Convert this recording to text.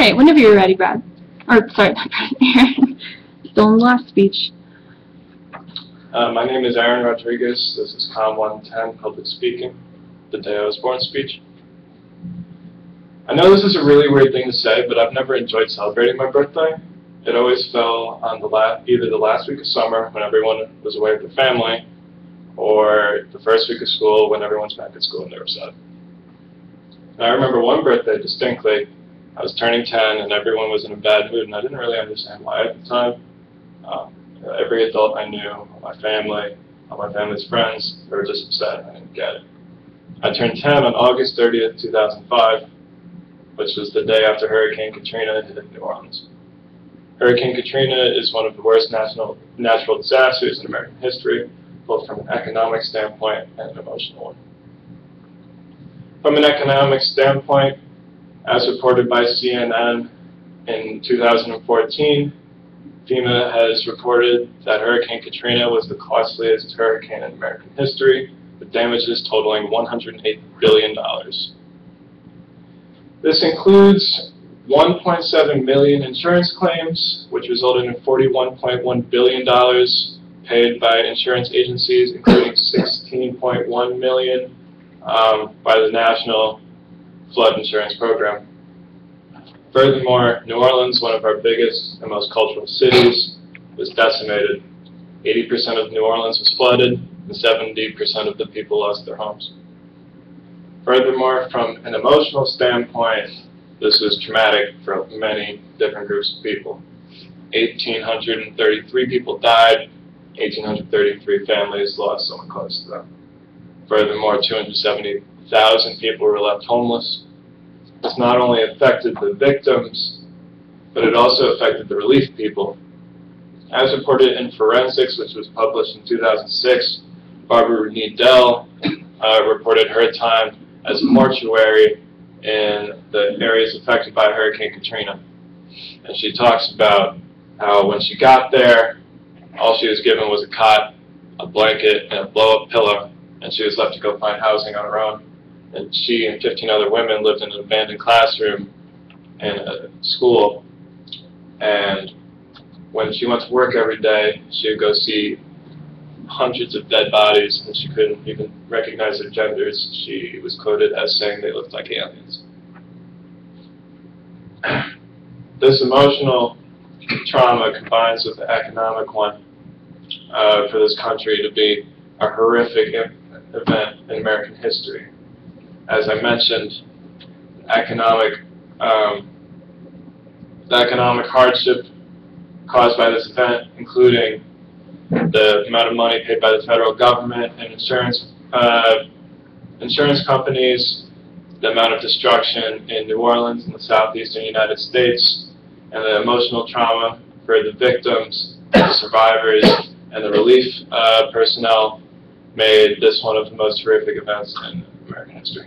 right, whenever you're ready, Brad. Or, sorry, not Brad, Aaron. Still in the last speech. My name is Aaron Rodriguez. This is COM 110, Public Speaking, the day I was born speech. I know this is a really weird thing to say, but I've never enjoyed celebrating my birthday. It always fell on either the last week of summer when everyone was away with their family, or the first week of school when everyone's back at school and they were sad. And I remember one birthday distinctly. I was turning 10 and everyone was in a bad mood, and I didn't really understand why at the time. Every adult I knew, all my family, all my family's friends, they were just upset. I didn't get it. I turned 10 on August 30th, 2005, which was the day after Hurricane Katrina hit New Orleans. Hurricane Katrina is one of the worst natural disasters in American history, both from an economic standpoint and an emotional one. From an economic standpoint, as reported by CNN in 2014, FEMA has reported that Hurricane Katrina was the costliest hurricane in American history, with damages totaling $108 billion. This includes 1.7 million insurance claims, which resulted in $41.1 billion paid by insurance agencies, including 16.1 million by the National Flood Insurance Program. Furthermore, New Orleans, one of our biggest and most cultural cities, was decimated. 80% of New Orleans was flooded, and 70% of the people lost their homes. Furthermore, from an emotional standpoint, this was traumatic for many different groups of people. 1,833 people died, 1,833 families lost someone close to them. Furthermore, 270,000 people were left homeless. This not only affected the victims, but it also affected the relief people. As reported in Forensics, which was published in 2006, Barbara Needell reported her time as a mortuary in the areas affected by Hurricane Katrina. And she talks about how when she got there, all she was given was a cot, a blanket, and a blow-up pillow, and she was left to go find housing on her own. And she and 15 other women lived in an abandoned classroom in a school. And when she went to work every day, she would go see hundreds of dead bodies, and she couldn't even recognize their genders. She was quoted as saying they looked like aliens. This emotional trauma combines with the economic one for this country to be a horrific event in American history. As I mentioned, the economic hardship caused by this event, including the amount of money paid by the federal government and insurance companies, the amount of destruction in New Orleans and the southeastern United States, and the emotional trauma for the victims, the survivors, and the relief personnel made this one of the most horrific events in American history.